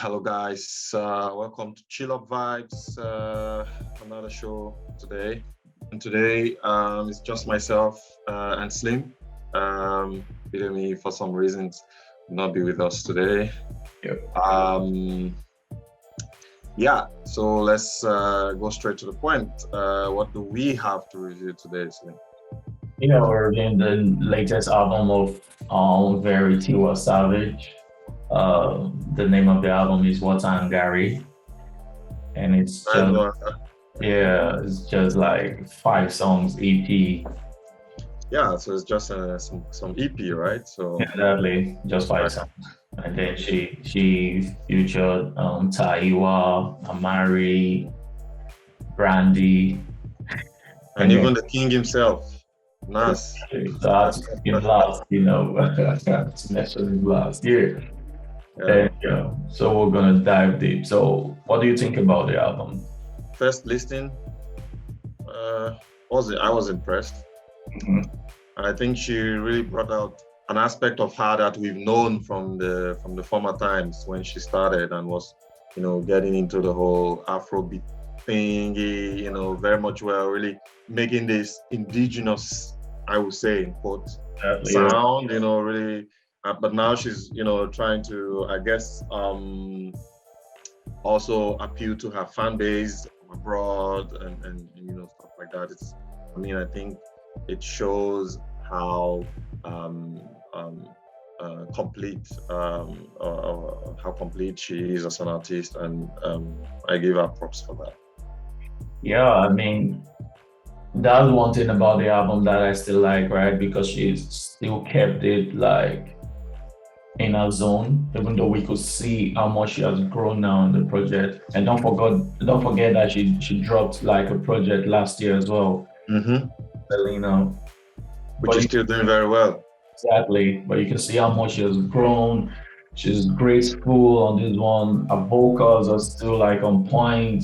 hello guys. Welcome to Chill Up Vibes. Another show today. And today it's just myself and Slim. Bidemi, for some reasons, will not be with us today. Yep. So let's go straight to the point. What do we have to review today, Slim? We're reviewing the latest album of Very Tiwa Savage. The name of the album is What's on Garri, and And it's just like 5 songs EP. so it's just some EP, right? So Exactly, just 5 songs. And then she featured Tiwa, Amari, Brandy, and even the king himself, Nas. so that's in last, to mention in last year. Yeah. So we're gonna dive deep. So what do you think about the album? First listening, I was impressed. Mhm. I think she really brought out an aspect of her that we've known from the former times when she started and was, getting into the whole Afrobeat thingy, very much really making this indigenous, I would say, in quotes, sound, really. But now she's, trying to, I guess, also appeal to her fan base abroad and stuff like that. I think it shows how complete how complete she is as an artist, and I give her props for that. Yeah, I mean, that's one thing about the album that I still like, right? Because she still kept it like in her zone, even though we could see how much she has grown now in the project. And don't forget that she dropped like a project last year as well, Mm-hmm. Selena. Which is still doing very well. Exactly, but you can see how much she has grown. She's graceful on this one. Her vocals are still like on point.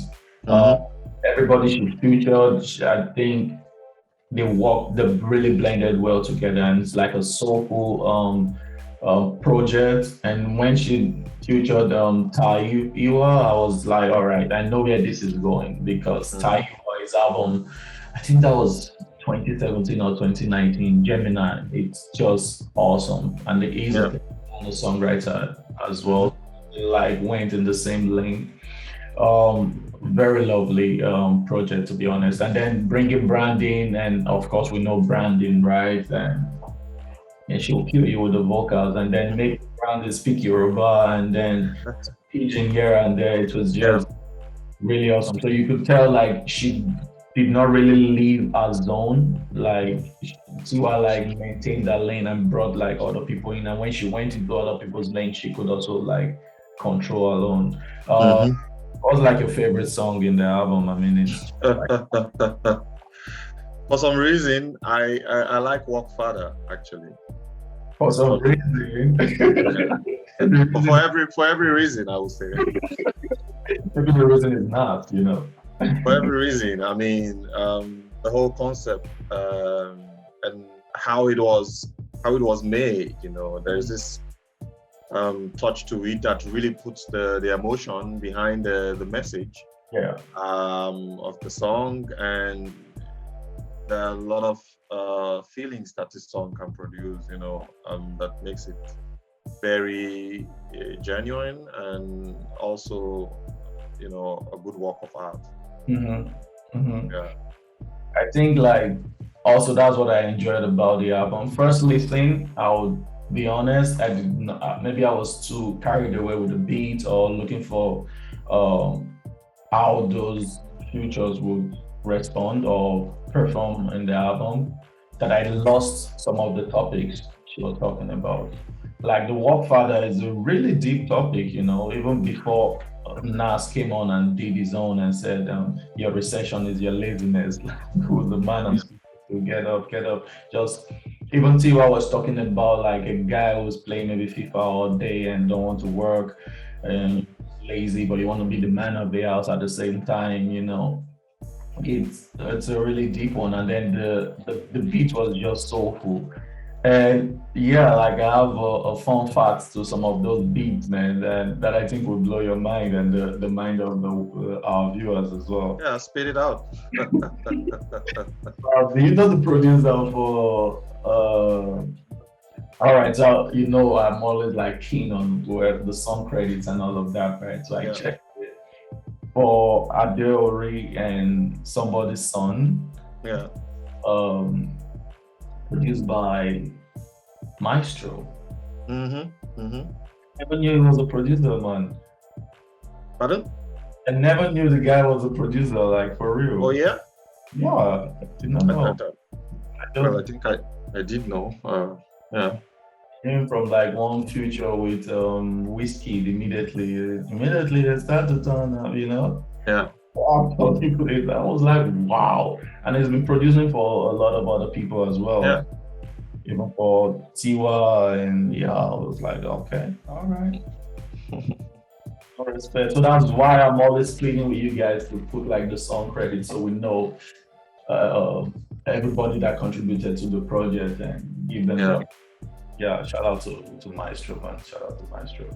Everybody she featured, I think they really blended well together, and it's like a soulful project. And when she featured Tiwa, I was like, all right, I know where this is going because Tiwa, his album, I think that was 2017 or 2019, Gemini. It's just awesome, and he's a songwriter as well. Like went in the same lane. Very lovely project, to be honest. And then bringing Branding, and of course we know Branding, right? And she'll kill you with the vocals, and then make Branding speak Yoruba, and then pidgin here and there. It was just really awesome. So you could tell like she did not really leave her zone. Like Tiwa like maintained that lane and brought like other people in. And when she went into other people's lane, she could also like control her own. What's like your favorite song in the album? I mean, it's for some reason I like Work Father actually. for some reason. For every reason, I would say. Maybe the reason is not, For every reason. I mean, the whole concept and how it was made. There's this touch to it that really puts the emotion behind the message of the song, and there are a lot of feelings that this song can produce, that makes it very genuine and also, a good work of art. Yeah. I think like also that's what I enjoyed about the album. First listening, I would be honest, I did not, maybe I was too carried away with the beat or looking for how those features would respond or perform in the album, that I lost some of the topics she was talking about. Like the Work Father is a really deep topic, even before Nas came on and did his own and said, your recession is your laziness. Who's the man I'm speaking to? Get up, get up. Just even Tiwa was talking about like a guy who's playing maybe FIFA all day and don't want to work and lazy, but you want to be the man of the house at the same time, It's a really deep one. And then the beat was just soulful. And yeah, like I have a fun facts to some of those beats, man, that I think will blow your mind and the mind of our viewers as well. Yeah, spit it out. Do you know the producer for all right, so I'm always like keen on where the song credits and all of that, right? So I Yeah, checked it for Adeori and Somebody's Son, yeah. um, produced by Maestro. Mm-hmm. Mm-hmm. Never knew he was a producer, man. Pardon? I never knew the guy was a producer, like for Oh real. yeah. Yeah, I did not I, I, know. I, I well, I just think I did know. Yeah. came from like one future with whiskey immediately. Immediately they start to turn up, Yeah. Wow, people did that. I was like, wow. And he's been producing for a lot of other people as Yeah. well, even for Tiwa. And yeah, I was like, okay, all right. No respect. So that's why I'm always pleading with you guys to put like the song credit so we know uh, everybody that contributed to the project and give them Yeah. the yeah. Shout out to Maestro, man. Shout out to Maestro.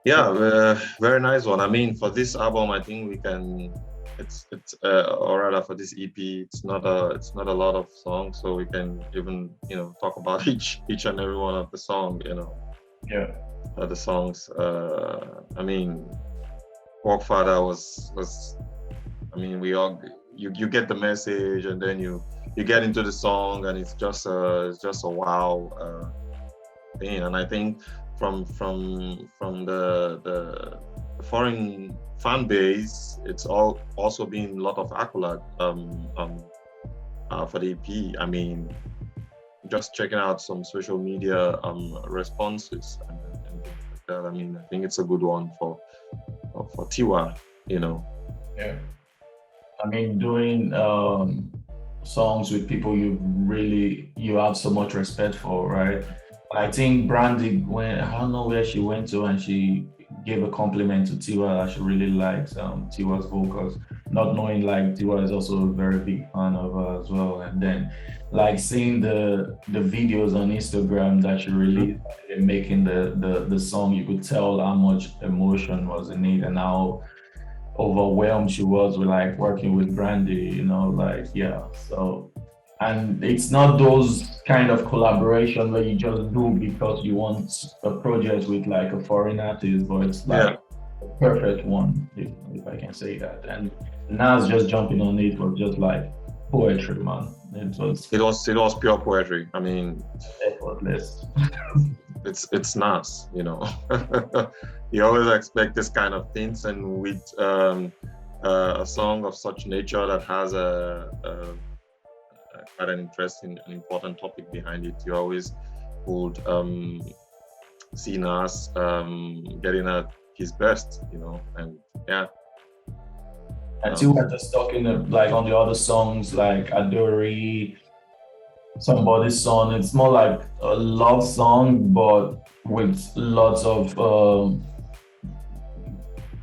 Yeah. Very nice one. I mean, for this album, I think we can. It's or rather for this EP, it's not a lot of songs, so we can even talk about each and every one of the song. Yeah. The songs. I mean, Walkfather was. I mean, we all you get the message, and then you get into the song, and it's just a wow thing. And I think from the foreign fan base, it's all also been a lot of accolade for the EP. I mean, just checking out some social media responses and things like that. I mean, I think it's a good one for Tiwa. Yeah. I mean, doing songs with people you have so much respect for, right? I think Brandy went. I don't know where she went to, and she gave a compliment to Tiwa that she really likes Tiwa's vocals. Not knowing like Tiwa is also a very big fan of her as well, and then like seeing the videos on Instagram that she released and making the song, you could tell how much emotion was in it and how overwhelmed she was with like working with Brandy, like yeah. So and it's not those kind of collaboration where you just do because you want a project with like a foreign artist, but it's Yeah. like a perfect one, if I can say that. And Nas just jumping on it was just like poetry, man. It was It was pure poetry. I mean, effortless. it's Nas. You always expect this kind of things, and with a song of such nature that has quite an interesting and important topic behind it, you always would see Nas getting at his best, and yeah. And two were just talking like on the other songs like Adori, Somebody's Son. It's more like a love song, but with lots of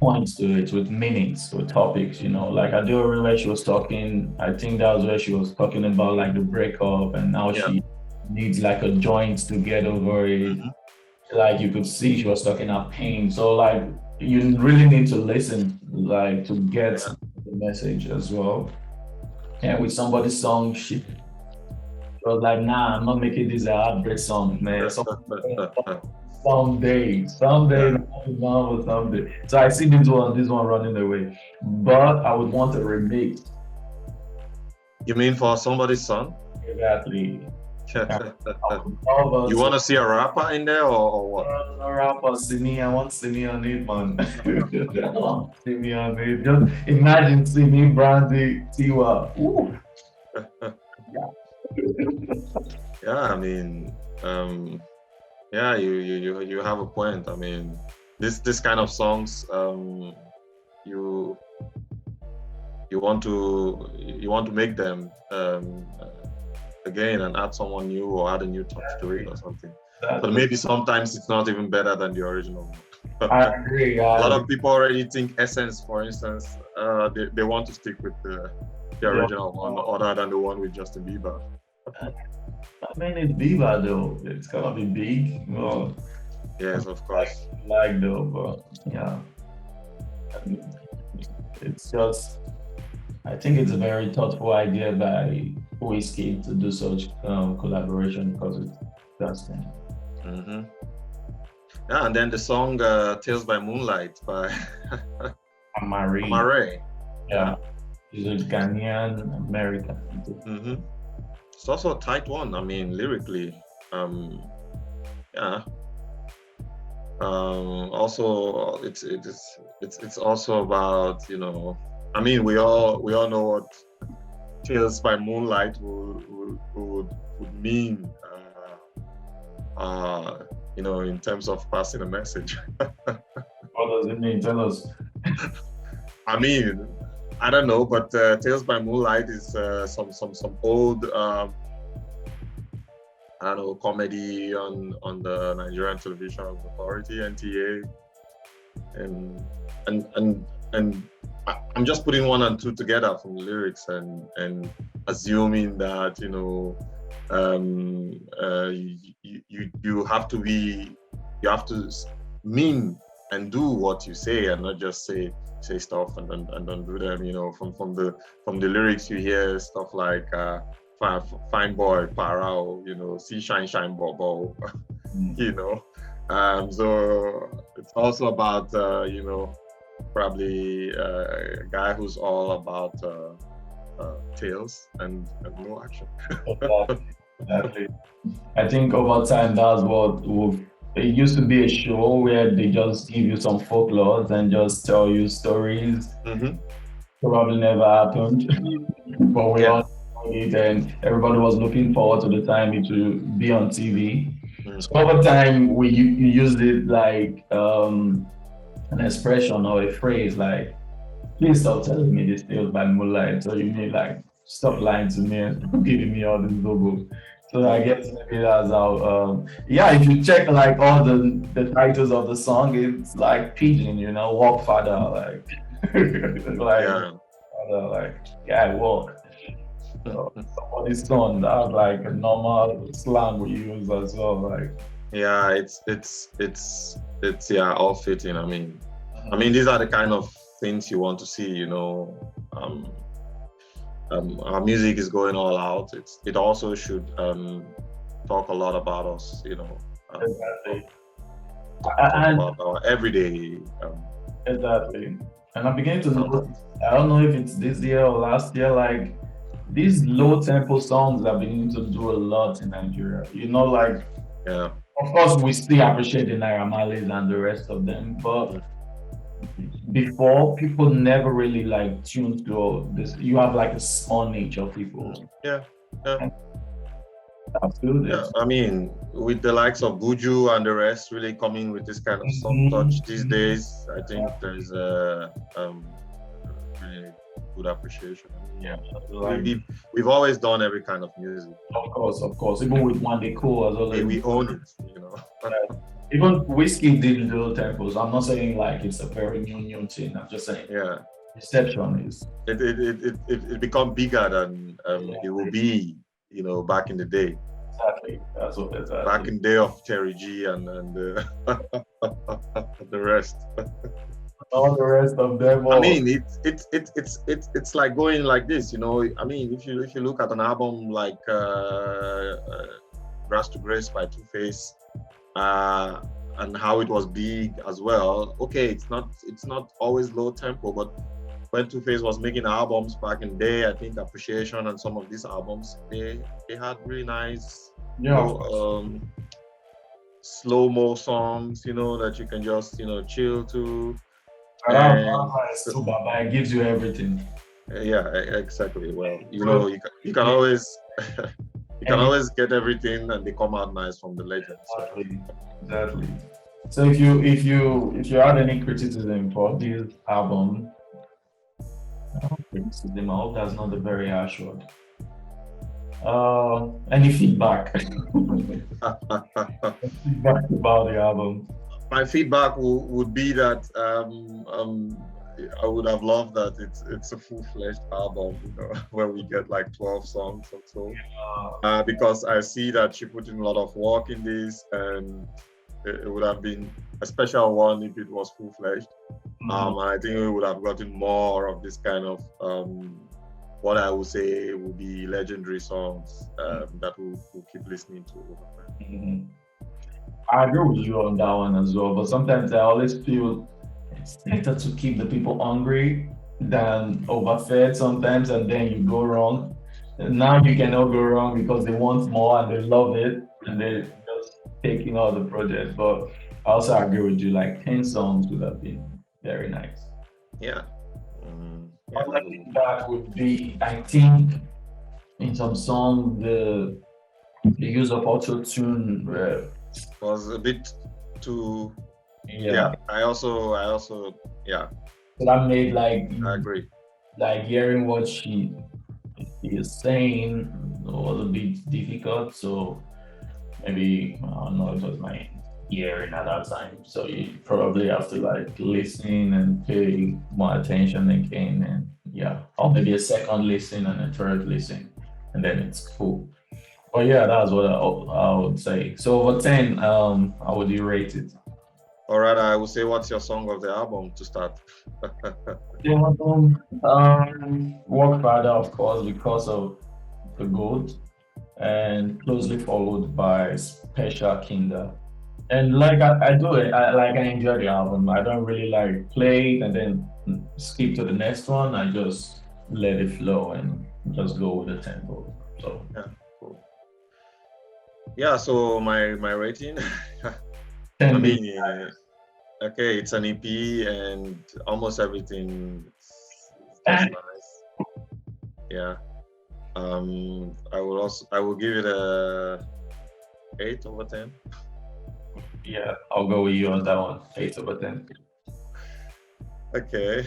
points to it, with meanings, with topics. Like Adori, where she was talking, I think that was where she was talking about like the breakup and how Yeah. she needs like a joint to get over it. Like you could see she was talking about pain. So like you really need to listen, like to get the message as well. And with Somebody's Song, she was like, nah, I'm not making this a heartbreak song, man. Someday, Yeah. someday. So I see this one running away. But I would want a remix. You mean for Somebody's Son? Exactly. You want to see a rapper in there, or what? Rapper, Simi, I want Simi on it, man. I want Simi on it. Just imagine Simi, Brandy, Tiwa. Ooh. Yeah, I mean, yeah, you have a point. I mean, this kind of songs, you want to make them again and add someone new or add a new touch to it or something. But maybe sometimes it's not even better than the original one. I agree. A lot of people already think Essence, for instance, they want to stick with the original one other than the one with Justin Bieber. I mean, it's Viva though. It's gonna be big. Well, Yes, of course. like though, but yeah, it's just. I think it's a very thoughtful idea by Whiskey to do such collaboration because it's interesting. Hmm. Yeah, and then the song "Tales by Moonlight" by Amari, Amare. yeah, she's a Ghanaian American. Hmm. It's also a tight one. I mean, lyrically, um, yeah. Also, it's also about, I mean, we all know what "Tales by Moonlight" would mean. In terms of passing a message. What does it mean? Tell us. I mean, I don't know, but "Tales by Moonlight" is some old I don't know, comedy on the Nigerian Television Authority (NTA), and I'm just putting one and two together from the lyrics and assuming that you have to mean and do what you say and not just say stuff and don't do them. From the lyrics you hear stuff like fine boy, parao, see shine shine bobo, you know. So it's also about probably a guy who's all about tales and no action. Exactly. I think over time that's what it used to be a show where they just give you some folklore and just tell you stories. Mm-hmm. Probably never happened, but we all know it, and everybody was looking forward to the time it would be on TV. Mm. So over time, you used it like an expression or a phrase like, "Please stop telling me this tales by moonlight." So you mean like, stop lying to me and stop giving me all this logo. So I guess maybe that's how. Yeah, if you check like all the titles of the song, it's like pigeon, walk father, like like Yeah. father, like yeah, walk. So somebody's son, that's like a normal slang we use as well, like. Yeah, it's yeah, all fitting. I mean, these are the kind of things you want to see. Our music is going all out. It also should talk a lot about us. Exactly. Talk And about our everyday. exactly. And I'm beginning to notice, I don't know if it's this year or last year, like these low tempo songs are beginning to do a lot in Nigeria. Like, Yeah. of course, we still appreciate the Naira Marleys and the rest of them, but before, people never really like tuned to this. You have like a small niche of people. Yeah. Yeah. Absolutely. Yeah. I mean, with the likes of Buju and the rest really coming with this kind of soft touch these days, I think there's a really good appreciation. Yeah. We've always done every kind of music. Of course. Even with One Day Cool as well. We own it, Even Whiskey did little tempos. I'm not saying like it's a very new thing. I'm just saying reception is it become bigger than it will be, back in the day. Exactly. That's what exactly. Back in the day of Terry G and the rest. All the rest of them. I mean, it's like going like this, I mean, if you look at an album like Grass to Grace by Two Face, and how it was big as well. Okay, it's not always low tempo, but when Two Face was making albums back in the day, I think Appreciation and some of these albums, they had really nice, slow-mo songs, that you can just chill to. It gives you everything. Yeah, exactly. Well, you can always you can always get everything, and they come out nice from the legends. Exactly. So if you had any criticism for this album, I hope that's not a very harsh word. Any feedback? Feedback about the album. My feedback would be that I would have loved that it's a full-fledged album, where we get like 12 songs or so. Because I see that she put in a lot of work in this, and it would have been a special one if it was full-fledged. I think we would have gotten more of this kind of what I would say would be legendary songs that we'll keep listening to. I agree with you on that one as well, but sometimes I always feel it's better to keep the people hungry than overfed sometimes, and then you go wrong. And now you cannot go wrong because they want more and they love it and they're just taking all the projects. But I also agree with you, like 10 songs would have been very nice. Yeah. I think that would be, I think, in some songs, the use of auto tune was a bit too. Yeah. I also yeah. So that made like I agree. Like hearing what she is saying was a bit difficult. So maybe I don't know, it was my hearing at that time. So you probably have to like listen and pay more attention again, and or maybe a second listen and a third listen, and then it's cool. But yeah, that's what I would say. So over 10, how would you rate it? All right, I would say, what's your song of the album to start? Work Father, of course, because of the GOAT, and closely followed by Special Kinder. And like I do it, I enjoy the album. I don't really like play it and then skip to the next one. I just let it flow and just go with the tempo. So yeah, cool. Yeah, so my rating. I mean, okay, it's an EP and almost everything is just nice. Yeah. I will give it a 8 over 10. Yeah, I'll go with you on that one. 8 over 10. Okay.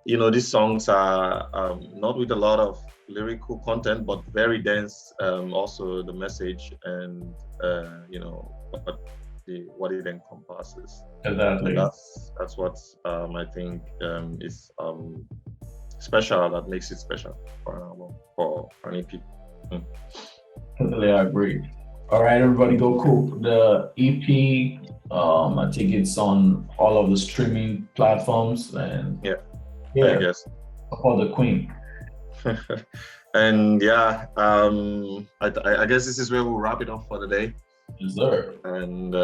These songs are not with a lot of lyrical content, but very dense. Also the message and what it encompasses. Exactly. And that's what I think is special. That makes it special for an album, for an EP. Totally agree. All right, everybody, go cool. The EP, I think it's on all of the streaming platforms, and I guess for the Queen. And I guess this is where we'll wrap it up for the day. Yes, sir. And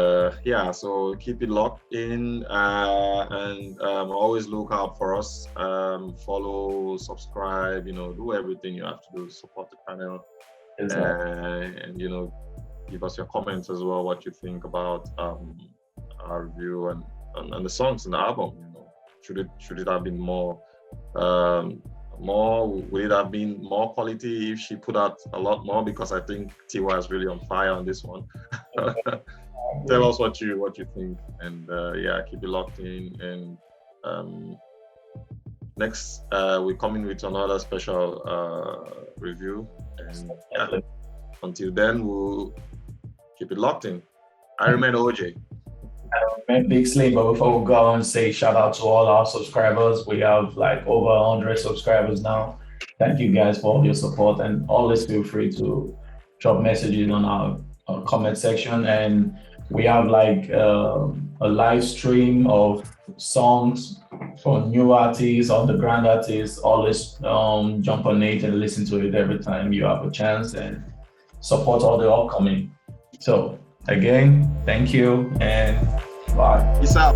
so keep it locked in, and always look out for us. Follow, subscribe, do everything you have to do to support the channel. And give us your comments as well, what you think about our review and the songs in the album. Should it have been more? Would it have been more quality if she put out a lot more? Because I think Tiwa is really on fire on this one. Tell us what you think, and keep it locked in. And next, we're coming with another special review. And until then, we'll keep it locked in. I remain OJ. Big Slim, but before we go on, say shout out to all our subscribers. We have like over 100 subscribers now. Thank you guys for all your support, and always feel free to drop messages on our comment section. And we have like a live stream of songs for new artists, underground artists. Always jump on it and listen to it every time you have a chance, and support all the upcoming. So again, thank you and bye. Peace out.